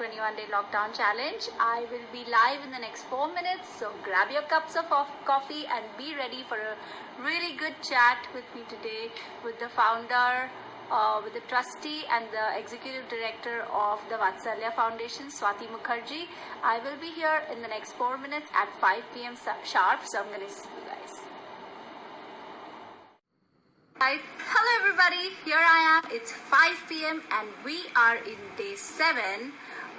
21-day lockdown challenge. I will be live in the next 4 minutes, so grab your cups of coffee and be ready for a really good chat with me today with the founder, with the trustee and the executive director of the Vatsalya Foundation, Swathi Mukherjee. I will be here in the next 4 minutes at 5 p.m. sharp, so I'm going to see you guys. Hi, hello everybody, here I am. It's 5 p.m. and we are in day 7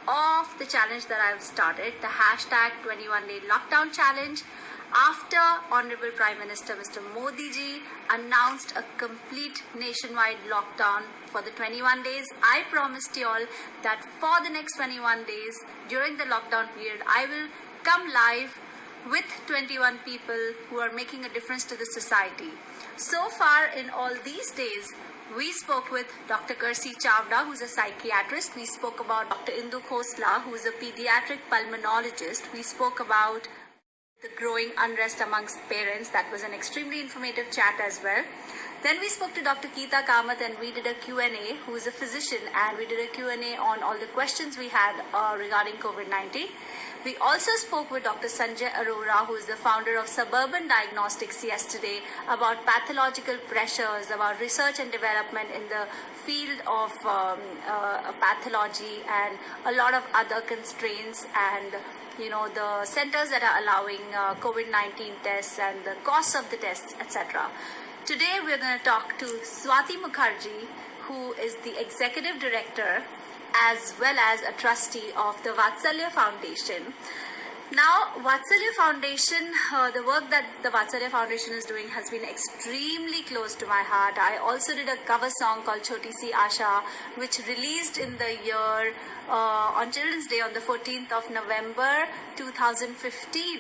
of the challenge that I've started, the hashtag 21-day lockdown challenge, after Honorable Prime Minister Mr. Modi ji announced a complete nationwide lockdown for the 21 days. I promised you all that for the next 21 days during the lockdown period, I will come live with 21 people who are making a difference to the society. So far in all these days, we spoke with Dr. Kersi Chavda, who's a psychiatrist. We spoke about Dr. Indu Khosla, who's a pediatric pulmonologist. We spoke about the growing unrest amongst parents. That was an extremely informative chat as well. Then we spoke to Dr. Geeta Kamath and we did a Q&A, who is a physician, and we did a Q&A on all the questions we had regarding COVID-19. We also spoke with Dr. Sanjay Arora, who is the founder of Suburban Diagnostics, yesterday, about pathological pressures, about research and development in the field of pathology and a lot of other constraints and the centers that are allowing COVID-19 tests and the costs of the tests, etc. Today we're going to talk to Swathi Mukherjee, who is the executive director as well as a trustee of the Vatsalya Foundation. Now, Vatsalya Foundation, the work that the Vatsalya Foundation is doing has been extremely close to my heart. I also did a cover song called Choti Si Asha, which released in the year on Children's Day on the 14th of November 2015.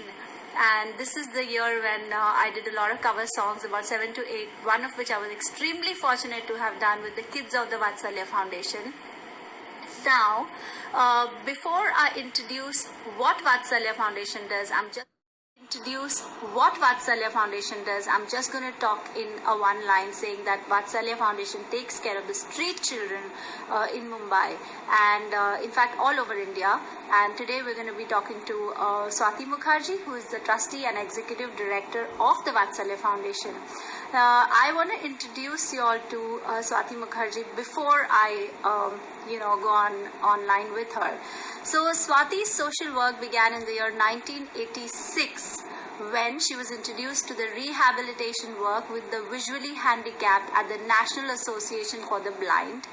And this is the year when I did a lot of cover songs, about 7 to 8, one of which I was extremely fortunate to have done with the kids of the Vatsalya Foundation. Now, before I introduce what Vatsalya Foundation does, I'm just going to talk in a one line saying that Vatsalya Foundation takes care of the street children in Mumbai and in fact all over India. And today we're going to be talking to Swathi Mukherjee, who is the trustee and executive director of the Vatsalya Foundation. I want to introduce you all to Swathi Mukherjee before I go online with her. So Swathi's social work began in the year 1986 when she was introduced to the rehabilitation work with the visually handicapped at the National Association for the Blind.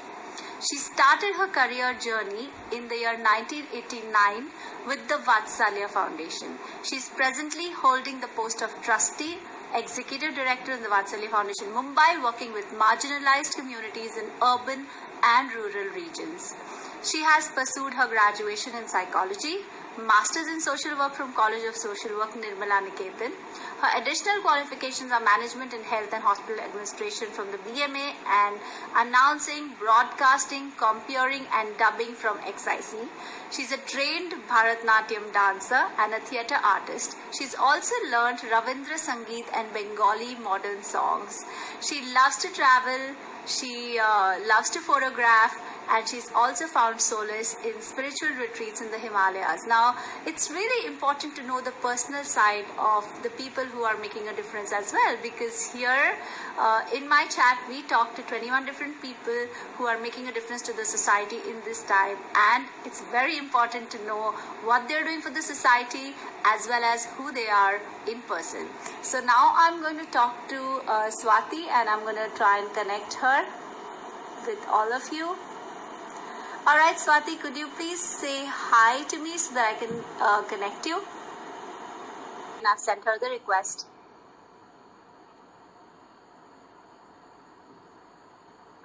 She started her career journey in the year 1989 with the Vatsalya Foundation. She is presently holding the post of trustee, executive director in the Vatsalya Foundation, Mumbai, working with marginalized communities in urban and rural regions. She has pursued her graduation in psychology, masters in social work from College of Social Work, Nirmala Niketan. Her additional qualifications are management in health and hospital administration from the BMA and announcing, broadcasting, comparing and dubbing from XIC. She's a trained Bharatnatyam dancer and a theatre artist. She's also learned Ravindra Sangeet and Bengali modern songs. She loves to travel, she loves to photograph, and she's also found solace in spiritual retreats in the Himalayas. Now, it's really important to know the personal side of the people who are making a difference as well, because here in my chat, we talk to 21 different people who are making a difference to the society in this time, and it's very important to know what they're doing for the society as well as who they are in person. So now I'm going to talk to Swathi, and I'm going to try and connect her with all of you. Alright, Swathi, could you please say hi to me so that I can connect you? And I've sent her the request.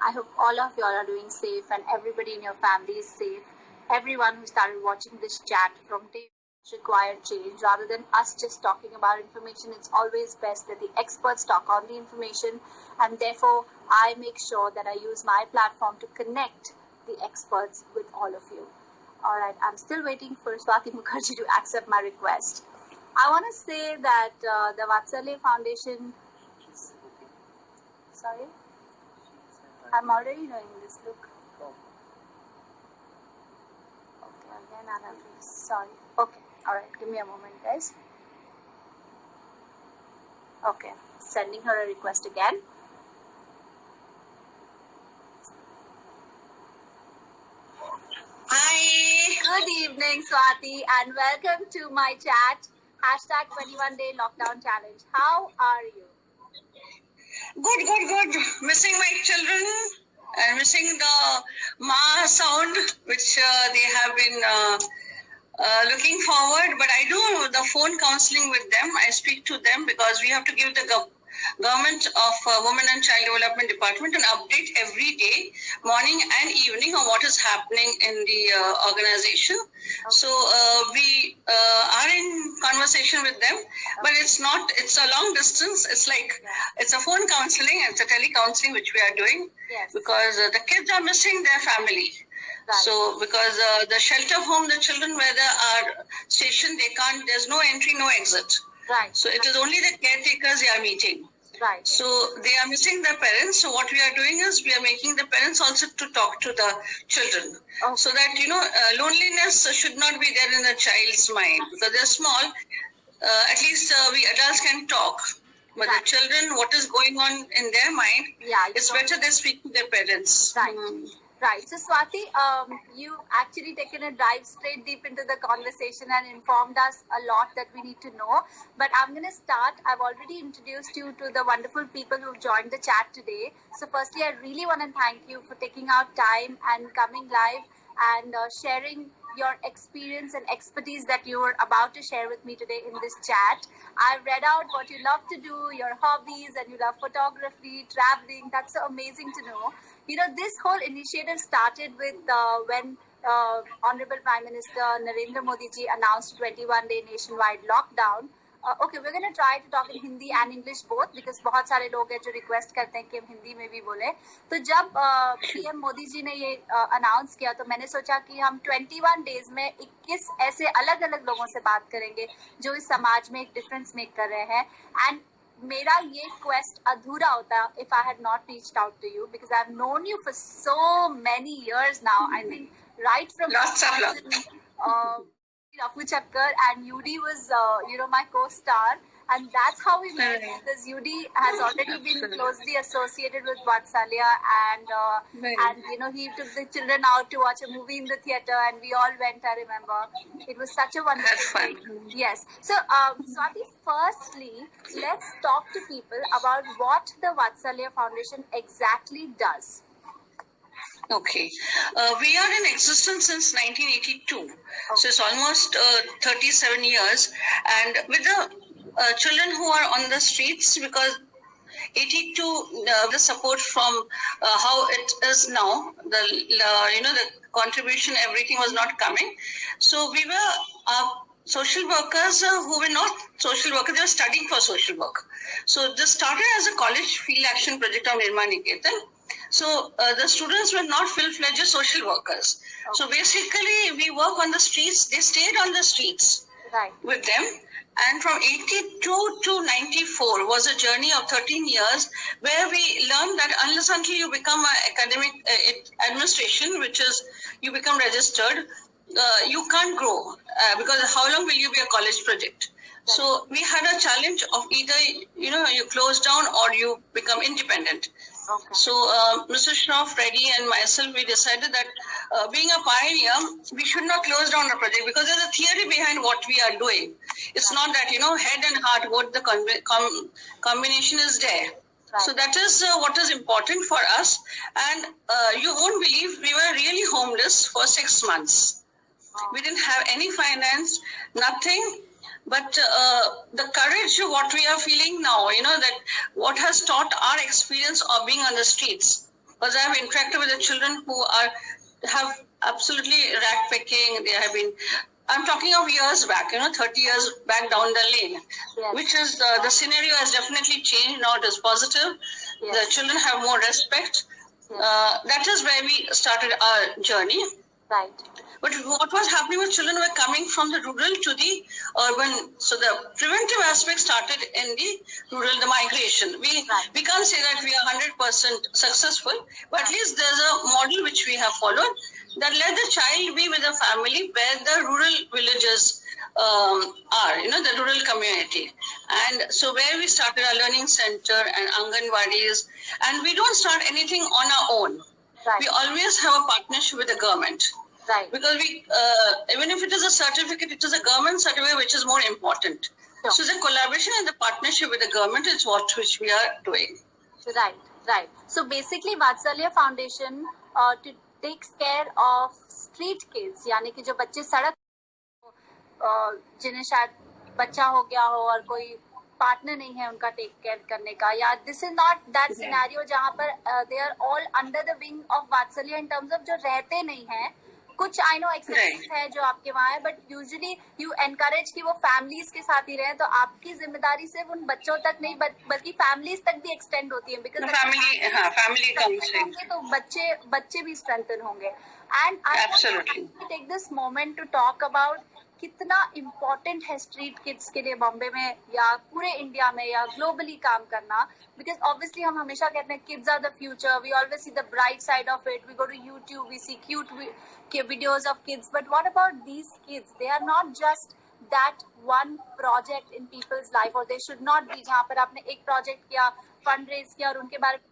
I hope all of you all are doing safe and everybody in your family is safe. Everyone who started watching this chat from day required change. Rather than us just talking about information, it's always best that the experts talk on the information, and therefore I make sure that I use my platform to connect the experts with all of you. Alright, I'm still waiting for Swathi Mukherjee to accept my request. I want to say that the Vatsalya Foundation... Sorry? I'm already doing this, look. Okay, again, and I'm sorry. Okay, all right. Give me a moment, guys. Okay, sending her a request again. Hi. Good evening, Swathi, and welcome to my chat. Hashtag 21 Day Lockdown Challenge. How are you? Good. Missing my children and missing the ma sound, which they have been looking forward. But I do the phone counseling with them. I speak to them because we have to give the Government of Women and Child Development Department an update every day, morning and evening, on what is happening in the organization. Okay. So we are in conversation with them, but it's a long distance. It's like, it's a phone counseling, it's a tele-counseling which we are doing, because the kids are missing their family. Right. So because the shelter home, the children where they are stationed, there's no entry, no exit. Right. So it is only the caretakers they are meeting. Right. So they are missing their parents. So what we are doing is we are making the parents also to talk to the children. Okay. So that, loneliness should not be there in the child's mind. Because they're small, at least we adults can talk. But right. The children, what is going on in their mind, it's better they speak to their parents. Right. Right. So, Swathi, you actually taken a dive straight deep into the conversation and informed us a lot that we need to know. But I'm going to start. I've already introduced you to the wonderful people who've joined the chat today. So, firstly, I really want to thank you for taking out time and coming live and sharing your experience and expertise that you were about to share with me today in this chat. I've read out what you love to do, your hobbies, and you love photography, traveling. That's so amazing to know. This whole initiative started with when Honorable Prime Minister Narendra Modi ji announced 21-day nationwide lockdown. Okay, we're going to try to talk in Hindi and English both, because बहुत सारे लोग हैं जो request करते हैं कि हम हिंदी में भी बोले. तो जब PM मोदी जी ने ये announce किया, तो मैंने सोचा कि हम 21 days में 21 ऐसे अलग-अलग लोगों से बात करेंगे जो इस समाज में एक difference make कर रहे हैं. And मेरा ये quest अधूरा होता if I had not reached out to you, because I've known you for so many years now. I think right from Rafu Chakkar, and Yudi was, my co-star, and that's how we met, because Yudi has already been closely associated with Vatsalya, and he took the children out to watch a movie in the theater, and we all went. I remember it was such a wonderful thing. Yes. So, Swathi, firstly, let's talk to people about what the Vatsalya Foundation exactly does. Okay. We are in existence since 1982. Okay. So it's almost 37 years. And with the children who are on the streets, because 82, the support from how it is now, the contribution, everything was not coming. So we were social workers who were not social workers, they were studying for social work. So this started as a college field action project of Nirma Niketan. So the students were not full-fledged social workers. Okay. So basically, we work on the streets. They stayed on the streets with them. And from 82 to 94 was a journey of 13 years where we learned that unless until you become an academic administration, which is you become registered, you can't grow because how long will you be a college project? So we had a challenge of either, you close down or you become independent. Okay. So Mr. Shroff, Reddy and myself, we decided that being a pioneer, we should not close down the project because there's a theory behind what we are doing. It's not that, head and heart, what the combination is there. Right. So that is what is important for us. And you won't believe we were really homeless for 6 months. Wow. We didn't have any finance, nothing. But the courage, what we are feeling now, that what has taught our experience of being on the streets. Because I have interacted with the children who have absolutely rack picking. They have been, I'm talking of years back, 30 years back down the lane, yes. Which is the scenario has definitely changed. Now it is positive. Yes. The children have more respect. Yes. That is where we started our journey. Right. But what was happening with children were coming from the rural to the urban. So the preventive aspect started in the rural, the migration. We can't say that we are 100% successful, but at least there's a model which we have followed. that let the child be with the family where the rural villages are, the rural community. And so where we started our learning center and Anganwadis, and we don't start anything on our own. Right. We always have a partnership with the government. Right. Because we, even if it is a certificate, it is a government certificate which is more important. Sure. So the collaboration and the partnership with the government is which we are doing. Right, right. So basically Vatsalya Foundation takes care of street kids, यानी कि जो बच्चे सड़क जिन्हें शायद बच्चा हो गया हो और कोई पार्टनर नहीं है उनका टेक केयर करने का, या this is not that scenario जहाँ पर they are all under the wing of Vatsalya in terms of जो रहते नहीं हैं. कुछ आई नो एक्सेप्शंस है जो आपके वहाँ है, बट यूजुअली यू एनकरेज कि वो फैमिलीज के साथ ही रहे. तो आपकी जिम्मेदारी सिर्फ उन बच्चों तक नहीं बल्कि फैमिलीज तक भी एक्सटेंड होती है, बिकॉज फैमिली काउंसलिंग तो बच्चे भी स्ट्रेंथन होंगे. And I take this moment to talk about कितना इम्पोर्टेंट है स्ट्रीट किड्स के लिए बॉम्बे में या पूरे इंडिया में या ग्लोबली काम करना. बिकॉज ऑब्वियसली हम हमेशा कहते हैं kids are the future, we always see the bright side of it, we go to YouTube, we see cute videos of kids, but what about these kids? They are not just that one project in people's life, or they should not be जहाँ पर आपने एक project किया, fund raise किया और उनके बारे में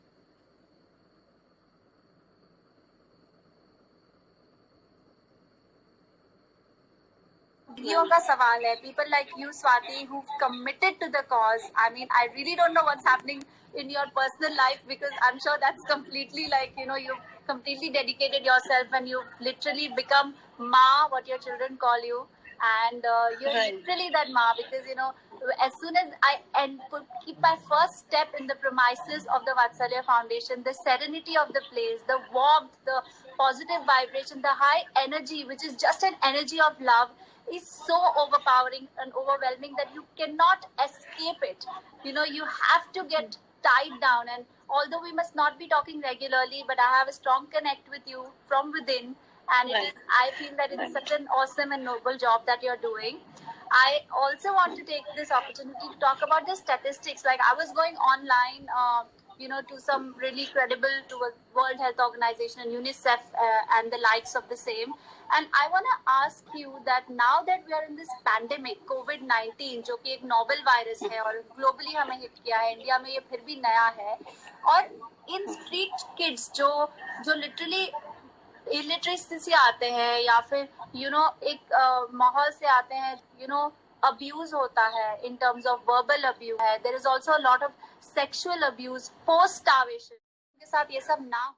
का सवाल है. People like you, Swathi, who've committed to the cause. I mean, I really don't know what's happening in your personal life, because I'm sure that's completely like, you've completely dedicated yourself and you've literally become Ma, what your children call you. And you're literally that Ma, because, as soon as I keep my first step in the premises of the Vatsalya Foundation, the serenity of the place, the warmth, the positive vibration, the high energy, which is just an energy of love, is so overpowering and overwhelming that you cannot escape it. You have to get tied down. And although we must not be talking regularly, but I have a strong connect with you from within. And I feel that it's such an awesome and noble job that you're doing. I also want to take this opportunity to talk about the statistics. Like, I was going online, to some really credible, to a World Health Organization and UNICEF and the likes of the same. And I want to ask you that now that we are in this pandemic, COVID-19, जो कि एक novel virus है और globally हमें hit किया है, India में ये फिर भी नया है, और इन street kids जो literally illiteracy से आते हैं या फिर एक माहौल से आते हैं, abuse होता है in terms of verbal abuse है, there is also a lot of sexual abuse, forced starvation. के साथ ये सब ना